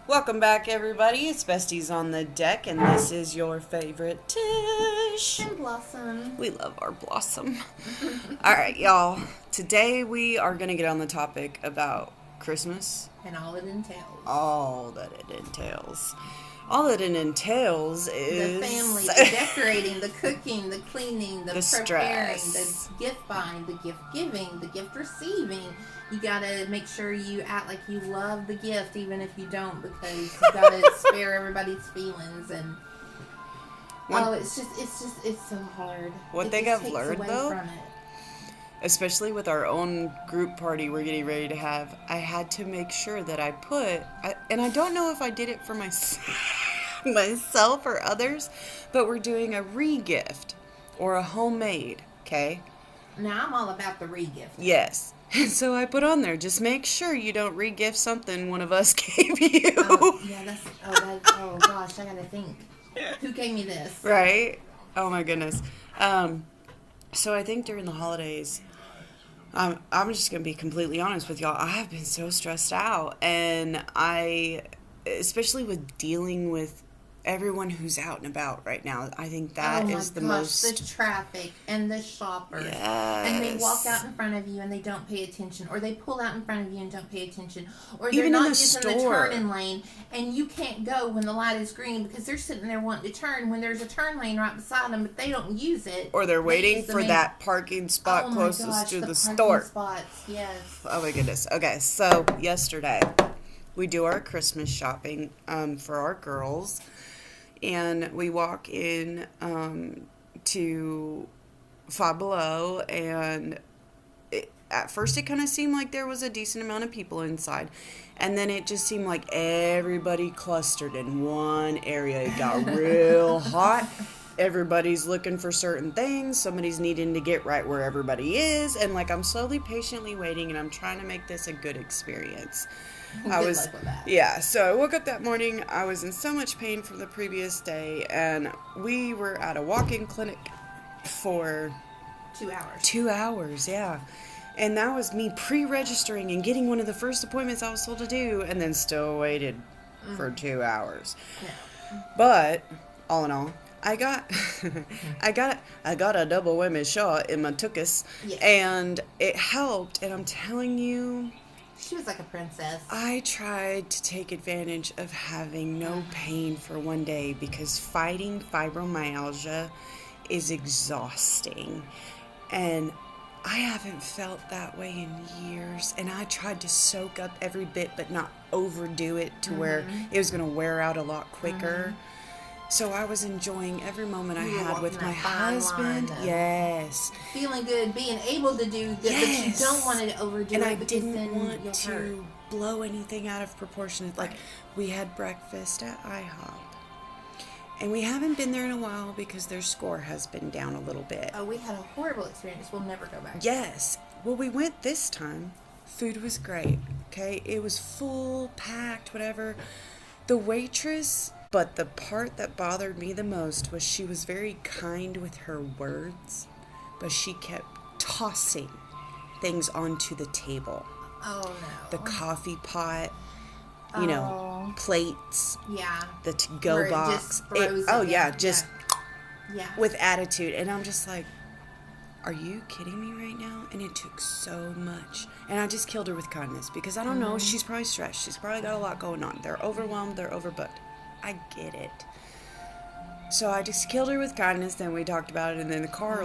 Welcome back, everybody. It's Besties on the Deck, and this is your favorite Tish. And Blossom. We love our Blossom. All right, y'all. Today we are going to get on the topic about Christmas. And all it entails. All that it entails. All that it entails is... The family, the decorating, the cooking, the cleaning, the preparing, stress. the gift buying, the gift giving, the gift receiving. You gotta make sure you act like you love the gift, even if you don't, because you gotta spare everybody's feelings. And it's so hard. One thing I've learned, though, from it. especially with our own group party we're getting ready to have, I had to make sure that and I don't know if I did it for myself or others, but we're doing a re-gift or a homemade, okay? Now, I'm all about the re-gift. Yes. And so I put on there, just make sure you don't re-gift something one of us gave you. Oh gosh, I gotta think. Who gave me this? Right? Oh my goodness. So I think during the holidays, I'm just going to be completely honest with y'all. I have been so stressed out, and especially with dealing with everyone who's out and about right now, I think that is the most... the traffic and the shoppers. Yes. And they walk out in front of you and they don't pay attention, or they pull out in front of you and don't pay attention, or they're Even not in the using the store. turning lane and you can't go when the light is green because they're sitting there wanting to turn when there's a turn lane right beside them, but they don't use it. Or they're waiting for that parking spot closest to the store. Spots, yes. Oh my goodness. Okay, so yesterday we do our Christmas shopping for our girls. And we walk in to Five Below, and at first it kind of seemed like there was a decent amount of people inside. And then it just seemed like everybody clustered in one area. It got real hot. Everybody's looking for certain things. Somebody's needing to get right where everybody is. And I'm slowly, patiently waiting, and I'm trying to make this a good experience. So I woke up that morning, I was in so much pain from the previous day, and we were at a walk-in clinic for 2 hours. 2 hours, yeah. And that was me pre-registering and getting one of the first appointments I was told to do, and then still waited for 2 hours. Yeah. But all in all, I got a double women's shot in my tuchus, and it helped, and I'm telling you, she was like a princess. I tried to take advantage of having no pain for one day, because fighting fibromyalgia is exhausting. And I haven't felt that way in years. And I tried to soak up every bit but not overdo it to where it was going to wear out a lot quicker. So I was enjoying every moment I had with my husband. Yes. Feeling good, being able to do good, but you don't want to overdo it. And it. I didn't want to blow anything out of proportion. We had breakfast at IHOP. And we haven't been there in a while because their score has been down a little bit. Oh, we had a horrible experience. We'll never go back. Yes. Well, we went this time. Food was great. Okay? It was full, packed, whatever. The waitress... But the part that bothered me the most was she was very kind with her words, but she kept tossing things onto the table. Oh, no. The coffee pot, plates. Yeah. The to-go box. Just with attitude. And I'm just like, are you kidding me right now? And it took so much. And I just killed her with kindness because I don't know. She's probably stressed. She's probably got a lot going on. They're overwhelmed. They're overbooked. I get it. So I just killed her with kindness. Then we talked about it. And then in the car,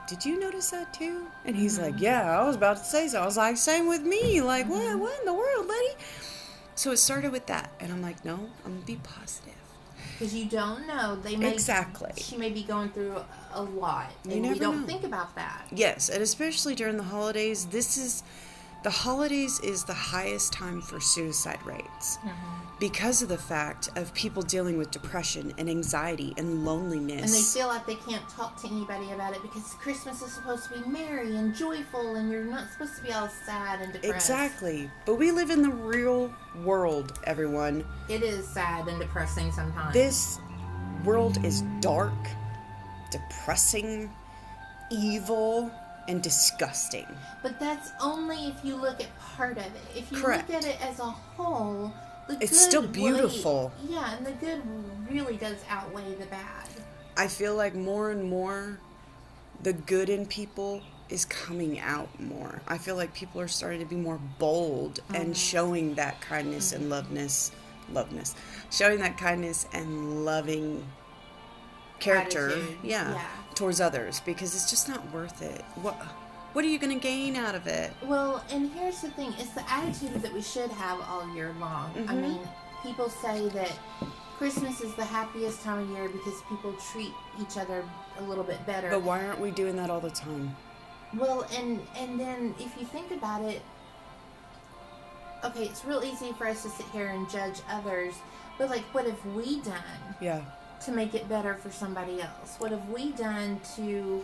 did you notice that too? And he's like, yeah, I was about to say so. I was like, same with me. Like, what in the world, lady? So it started with that. And I'm like, no, I'm going to be positive. Because you don't know. She may be going through a lot. And we don't think about that. Yes. And especially during the holidays, the holidays is the highest time for suicide rates because of the fact of people dealing with depression and anxiety and loneliness. And they feel like they can't talk to anybody about it because Christmas is supposed to be merry and joyful, and you're not supposed to be all sad and depressed. Exactly. But we live in the real world, everyone. It is sad and depressing sometimes. This world is dark, depressing, evil, and disgusting. But that's only if you look at part of it. If you Correct. look at it as a whole, the It's good still beautiful. Yeah, and the good really does outweigh the bad. I feel like more and more the good in people is coming out more. I feel like people are starting to be more bold and showing that kindness and showing that kindness and loving character, Attitude, yeah. towards others, because it's just not worth it. What are you going to gain out of it? Well, and here's the thing. It's the attitude that we should have all year long. I mean, people say that Christmas is the happiest time of year because people treat each other a little bit better. But why aren't we doing that all the time? Well, and then if you think about it, okay, it's real easy for us to sit here and judge others, but like, what have we done to make it better for somebody else? What have we done to...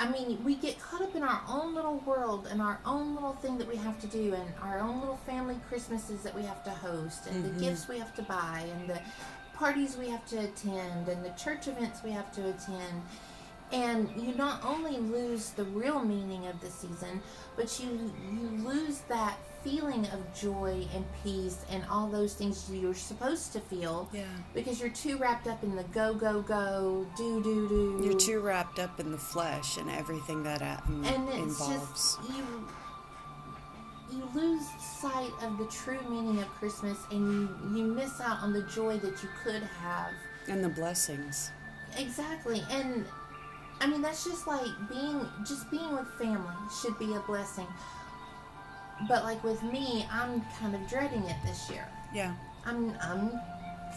I mean, we get caught up in our own little world and our own little thing that we have to do, and our own little family Christmases that we have to host, and the gifts we have to buy, and the parties we have to attend, and the church events we have to attend. And you not only lose the real meaning of the season, but you lose that feeling of joy and peace and all those things you're supposed to feel. Yeah. Because you're too wrapped up in the go, go, go, do, do, do. You're too wrapped up in the flesh and everything that and it's involves. just, you lose sight of the true meaning of Christmas, and you miss out on the joy that you could have. And the blessings. Exactly. And I mean, that's just like being with family should be a blessing. But like with me, I'm kind of dreading it this year. Yeah. I'm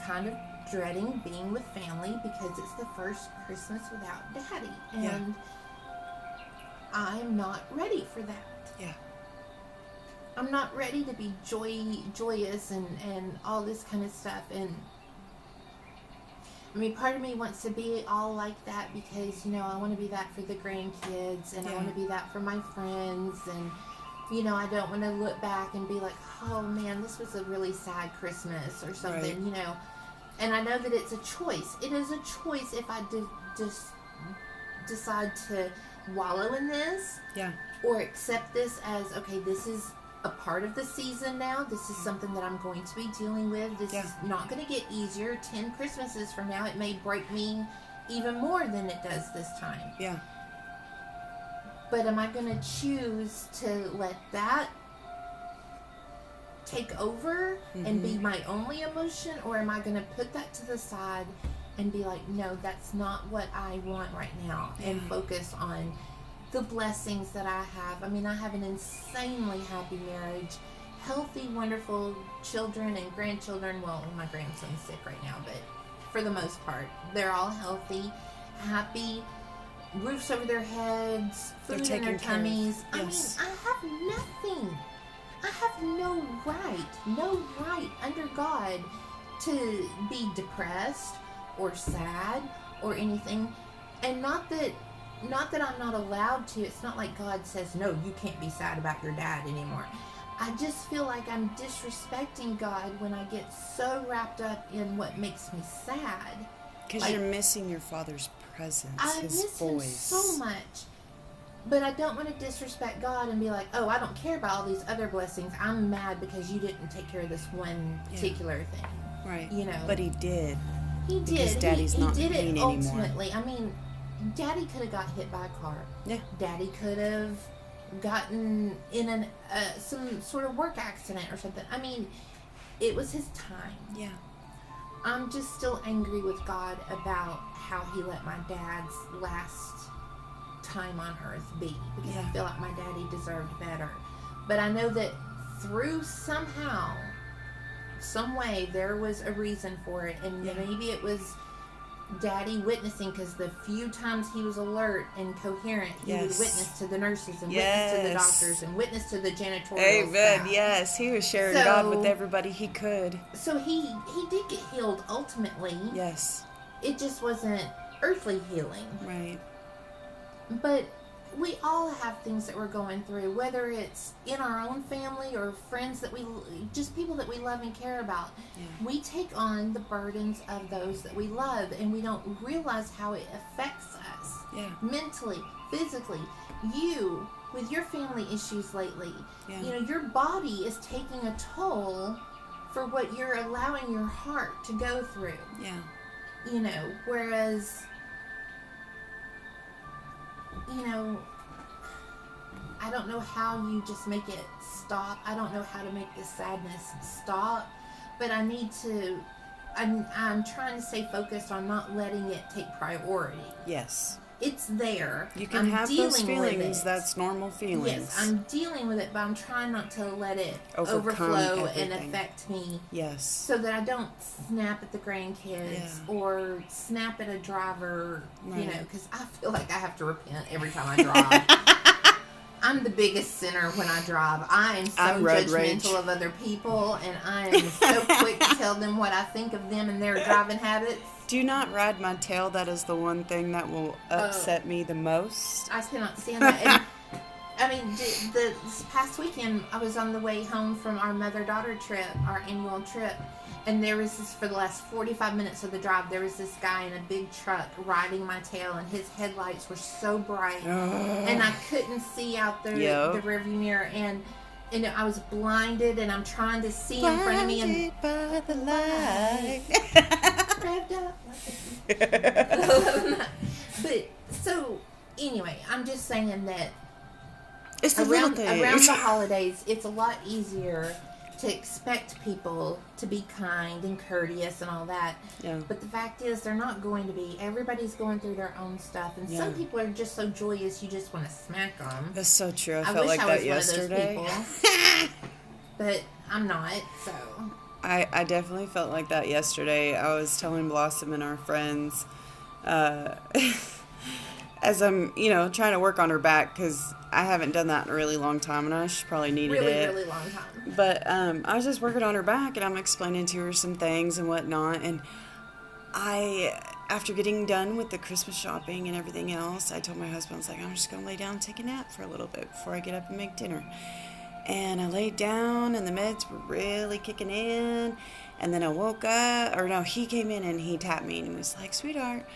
kind of dreading being with family because it's the first Christmas without Daddy. And I'm not ready for that. Yeah. I'm not ready to be joyous and all this kind of stuff. And I mean, part of me wants to be all like that because, you know, I want to be that for the grandkids, and I want to be that for my friends, and, you know, I don't want to look back and be like, oh man, this was a really sad Christmas or something, you know. And I know that it's a choice. It is a choice if I just decide to wallow in this, or accept this as, okay, this is a part of the season now. This is something that I'm going to be dealing with. This is not going to get easier. 10 Christmases from now, it may break me even more than it does this time. Yeah. But am I going to choose to let that take over and be my only emotion, or am I going to put that to the side and be like, no, that's not what I want right now, and focus on the blessings that I have. I mean, I have an insanely happy marriage, healthy, wonderful children and grandchildren. Well, my grandson's sick right now, but for the most part, they're all healthy, happy, roofs over their heads, food in their tummies. I mean, I have nothing. I have no right under God to be depressed or sad or anything. And not that I'm not allowed to. It's not like God says, no, you can't be sad about your dad anymore. I just feel like I'm disrespecting God when I get so wrapped up in what makes me sad. Because you're missing your father's presence, his miss voice. him so much. But I don't want to disrespect God and be like, oh, I don't care about all these other blessings. I'm mad because you didn't take care of this one particular thing. Right. You know. But he did. He did. Because Daddy's not he did pain it anymore. ultimately. I mean, Daddy could have got hit by a car. Yeah. Daddy could have gotten in some sort of work accident or something. I mean, it was his time. Yeah. I'm just still angry with God about how he let my dad's last time on earth be, because I feel like my daddy deserved better. But I know that through somehow, some way, there was a reason for it, and maybe it was Daddy witnessing, because the few times he was alert and coherent, he would witness to the nurses and witness to the doctors and witness to the janitorial staff. Yes, he was sharing God with everybody he could. So he did get healed ultimately. Yes. It just wasn't earthly healing. Right. But we all have things that we're going through, whether it's in our own family or friends that just people that we love and care about. Yeah. We take on the burdens of those that we love, and we don't realize how it affects us. Yeah. Mentally, physically. You, with your family issues lately, you know, your body is taking a toll for what you're allowing your heart to go through. Yeah. You know, whereas, you know, I don't know how you just make it stop. I don't know how to make the sadness stop, but I need to, I'm trying to stay focused on not letting it take priority. Yes. It's there. You can I'm have dealing those with feelings. it. That's normal feelings. Yes, I'm dealing with it, but I'm trying not to let it Overcome overflow everything. and affect me. Yes. So that I don't snap at the grandkids or snap at a driver, you know, because I feel like I have to repent every time I drive. I'm the biggest sinner when I drive. I am so judgmental of other people, and I am so quick to tell them what I think of them and their driving habits. Do not ride my tail. That is the one thing that will upset me the most. I cannot stand that. And, I mean, this past weekend, I was on the way home from our mother-daughter trip, our annual trip, and there was this, for the last 45 minutes of the drive, there was this guy in a big truck riding my tail, and his headlights were so bright, and I couldn't see out the rearview mirror, and I was blinded, and I'm trying to see in front of me, and by the light. revved up. But so anyway, I'm just saying that It's the little around things. the holidays, it's a lot easier to expect people to be kind and courteous and all that. Yeah. But the fact is, they're not going to be. Everybody's going through their own stuff, and some people are just so joyous you just want to smack them. That's so true. I I felt wish like I that was yesterday. one of those people, but I'm not. So I definitely felt like that yesterday. I was telling Blossom and our friends, as I'm, trying to work on her back, because I haven't done that in a really long time, and I just probably needed it. really long time. But I was just working on her back, and I'm explaining to her some things and whatnot, and after getting done with the Christmas shopping and everything else, I told my husband, I was like, I'm just going to lay down and take a nap for a little bit before I get up and make dinner. And I laid down, and the meds were really kicking in. And then I woke up, he came in and he tapped me and he was like, sweetheart,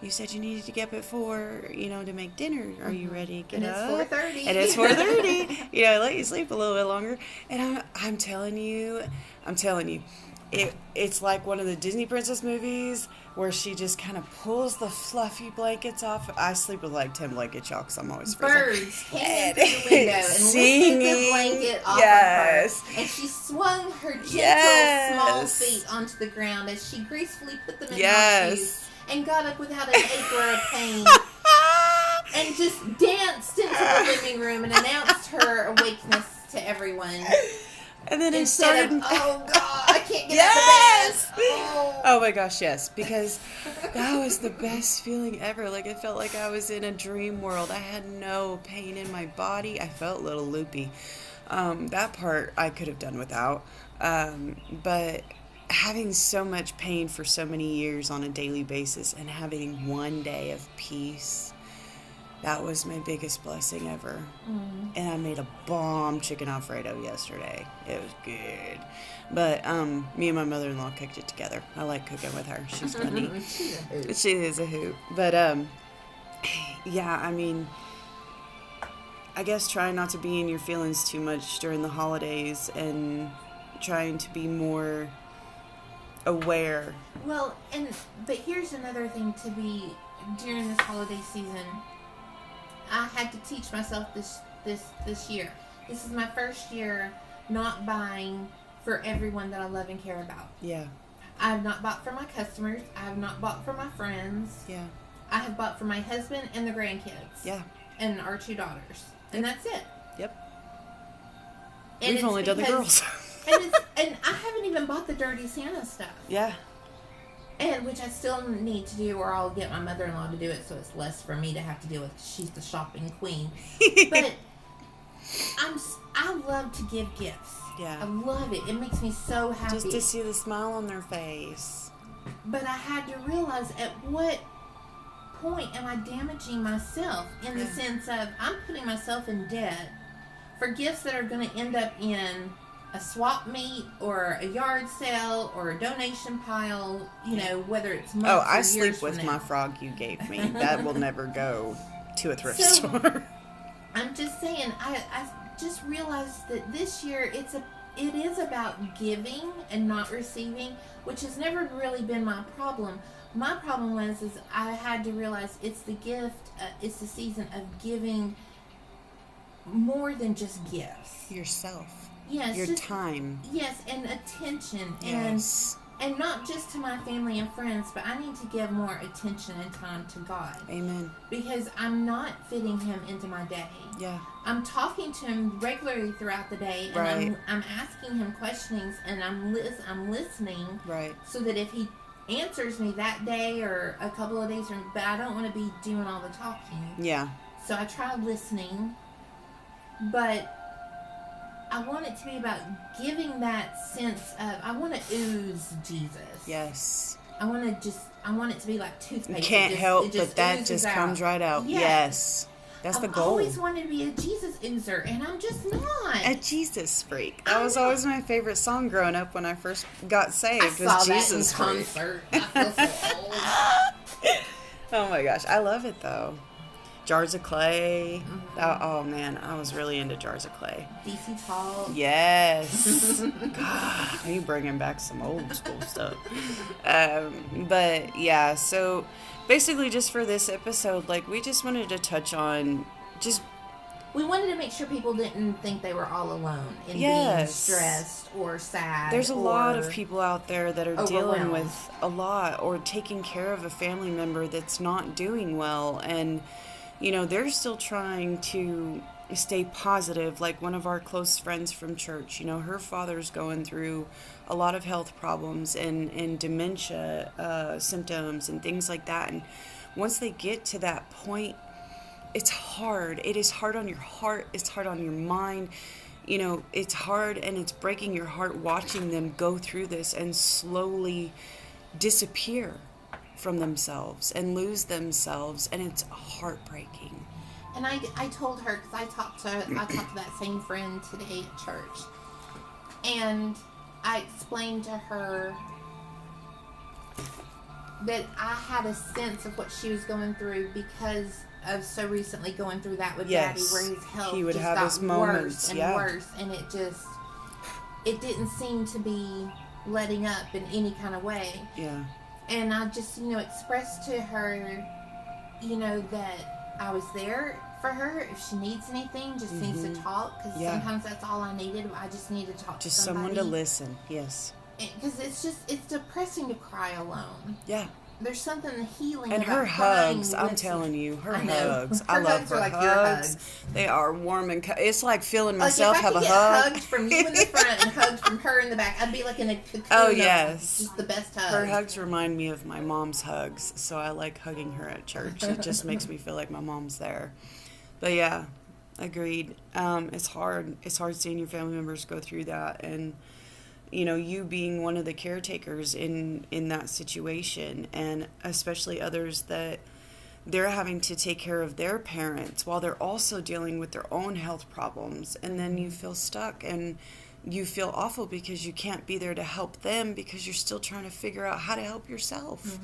you said you needed to get up at 4, to make dinner. Are you ready to get up? It's 4:30. And it's 4:30. I let you sleep a little bit longer. And I'm telling you, it's like one of the Disney princess movies where she just kind of pulls the fluffy blankets off. I sleep with like 10 blankets, y'all, because I'm always freezing. Birds came in through the window and Singing. lifted the blanket off Yes. of her. And she swung her gentle, small feet onto the ground as she gracefully put them in her shoes and got up without an ache or a pain and just danced into the living room and announced her awakeness to everyone. And then Instead of, oh God, I can't get out of bed. Oh my gosh, yes. Because that was the best feeling ever. Like, it felt like I was in a dream world. I had no pain in my body. I felt a little loopy. That part I could have done without. But having so much pain for so many years on a daily basis and having one day of peace, that was my biggest blessing ever. And I made a bomb chicken Alfredo yesterday. It was good. But me and my mother-in-law cooked it together. I like cooking with her. She's funny. She is a hoot. But yeah, I mean, I guess trying not to be in your feelings too much during the holidays and trying to be more aware. Well, but here's another thing to be during this holiday season. I had to teach myself this year. This is my first year not buying for everyone that I love and care about. Yeah. I have not bought for my customers. I have not bought for my friends. Yeah. I have bought for my husband and the grandkids. Yeah. And our 2 daughters. And that's it. Yep. And we've only done the girls. and I haven't even bought the Dirty Santa stuff. Yeah. And which I still need to do, or I'll get my mother-in-law to do it, so it's less for me to have to deal with. She's the shopping queen. But I love to give gifts. Yeah. I love it. It makes me so happy. Just to see the smile on their face. But I had to realize, at what point am I damaging myself in the sense of I'm putting myself in debt for gifts that are going to end up in a swap meet or a yard sale or a donation pile, whether it's months or I years sleep from with now. my frog you gave me. That will never go to a thrift store. I'm just saying, I just realized that this year it is about giving and not receiving, which has never really been my problem. My problem is I had to realize it's the gift, it's the season of giving more than just gifts. Yourself. Yes, Your just, time. Yes, and attention, Yes. and not just to my family and friends, but I need to give more attention and time to God. Amen. Because I'm not fitting Him into my day. Yeah. I'm talking to Him regularly throughout the day, and Right. I'm asking Him questions, and I'm listening, Right. so that if He answers me that day or a couple of days from, but I don't want to be doing all the talking. Yeah. So I try listening, but I want it to be about giving that sense of, I want to ooze Jesus. Yes. I want it to be like toothpaste. You can't help, but that oozes just out. comes right out. Yes. That's the I've goal. always wanted to be a Jesus oozer, and I'm just not. A Jesus freak. That I was know. always my favorite song growing up when I first got saved. I saw was that Jesus in freak. concert. I feel so old. Oh my gosh, I love it though. Jars of Clay. Oh man, I was really into Jars of Clay. DC Talk. Yes. God, you bringing back some old school stuff. But yeah, so basically just for this episode, like we just wanted to touch on just We wanted to make sure people didn't think they were all alone in being Yes. stressed or sad. there's a lot of or- people out there that are dealing overwhelmed. with a lot or taking care of a family member that's not doing well, and you know they're still trying to stay positive. Like one of our close friends from church, you know, her father's going through a lot of health problems and dementia symptoms and things like that, and once they get to that point, it's hard. It is hard on your heart. It's hard on your mind. You know, it's hard, and it's breaking your heart watching them go through this and slowly disappear from themselves and lose themselves, and it's heartbreaking. And I told her, because I talked to that same friend today at church, and I explained to her that I had a sense of what she was going through because of so recently going through that with Yes. Daddy, where his health He would just have got his moments, worse and yeah. worse, and it didn't seem to be letting up in any kind of way. Yeah. And I just, expressed to her, that I was there for her. If she needs anything, just needs to talk. Because Yeah. sometimes that's all I needed. I just need to talk Just to somebody. someone to listen. Yes. Because it's depressing to cry alone. Yeah. There's something healing And about her crying hugs, with I'm telling you, her I know. hugs. Her I love hugs her are like your hugs. hugs. They are warm and it's like feeling Like myself if I have could a get hug. hugs from you in the front and hugs from her in the back, I'd be like in a cocoon. Oh, of yes. just the best hug. Her hugs remind me of my mom's hugs, so I like hugging her at church. It just makes me feel like my mom's there. But yeah, agreed. It's hard. It's hard seeing your family members go through that, and you being one of the caretakers in that situation, and especially others that they're having to take care of their parents while they're also dealing with their own health problems, and then you feel stuck and you feel awful because you can't be there to help them because you're still trying to figure out how to help yourself.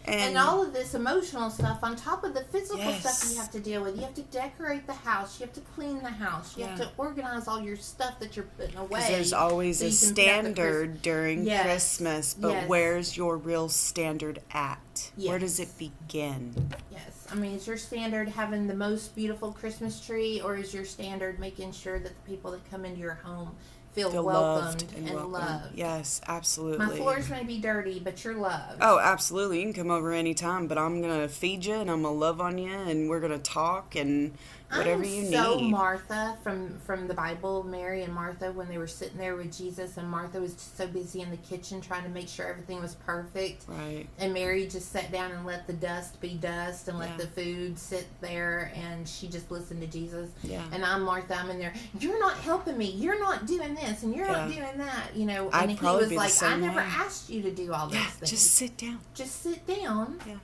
And all of this emotional stuff on top of the physical Yes. stuff you have to deal with. You have to decorate the house. You have to clean the house. You have Yeah. to organize all your stuff that you're putting away. Because there's always so a you can pick out the standard during Yes. Christmas, but Yes. where's your real standard at? Where Yes. does it begin? Yes. I mean, is your standard having the most beautiful Christmas tree, or is your standard making sure that the people that come into your home feel welcomed loved and and welcomed. loved? Yes, absolutely. My floors may be dirty, but you're loved. Oh, absolutely. You can come over anytime, but I'm going to feed you and I'm going to love on you and we're going to talk and whatever I'm you so need. Martha from the Bible, Mary and Martha, when they were sitting there with Jesus, and Martha was just so busy in the kitchen trying to make sure everything was perfect. Right. And Mary just sat down and let the dust be dust and let Yeah. the food sit there, and she just listened to Jesus. Yeah. And I'm Martha, I'm in there, you're not helping me, you're not doing this, and you're not Yeah. doing that, And I'd he probably was be the like, I same never way. asked you to do all those Yeah, things. just sit down. Just sit down Yeah.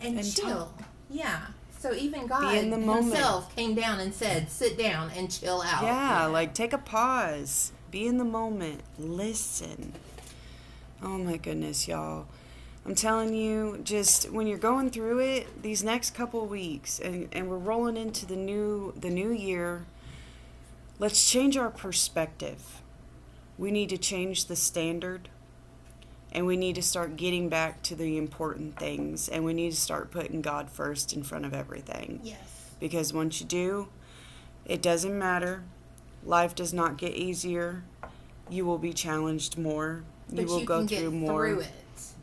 and And chill. talk. Yeah. So even God in the moment. himself came down and said, sit down and chill out. Yeah, like take a pause. Be in the moment. Listen. Oh my goodness, y'all. I'm telling you, just when you're going through it, these next couple weeks, and we're rolling into the new year, let's change our perspective. we need to change the standard, and we need to start getting back to the important things, and we need to start putting God first in front of everything. Yes. Because once you do, it doesn't matter. Life does not get easier. You will be challenged more. But will you go can through get more. through it.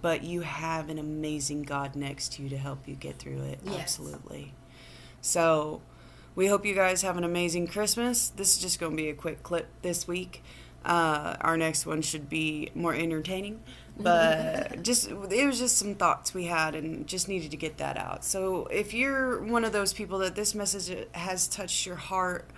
But you have an amazing God next to you to help you get through it. Yes. Absolutely. So, we hope you guys have an amazing Christmas. This is just going to be a quick clip this week. Our next one should be more entertaining. But it was just some thoughts we had and just needed to get that out. So, if you're one of those people that this message has touched your heart,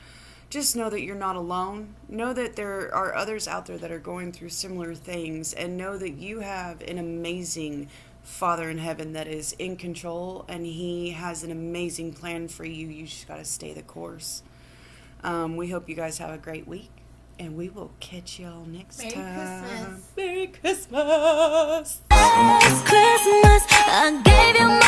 just know that you're not alone. Know that there are others out there that are going through similar things, and know that you have an amazing Father in heaven that is in control, and He has an amazing plan for you. You just got to stay the course. We hope you guys have a great week, and we will catch y'all next time. Merry Christmas. Merry Christmas. Last Christmas, I gave you my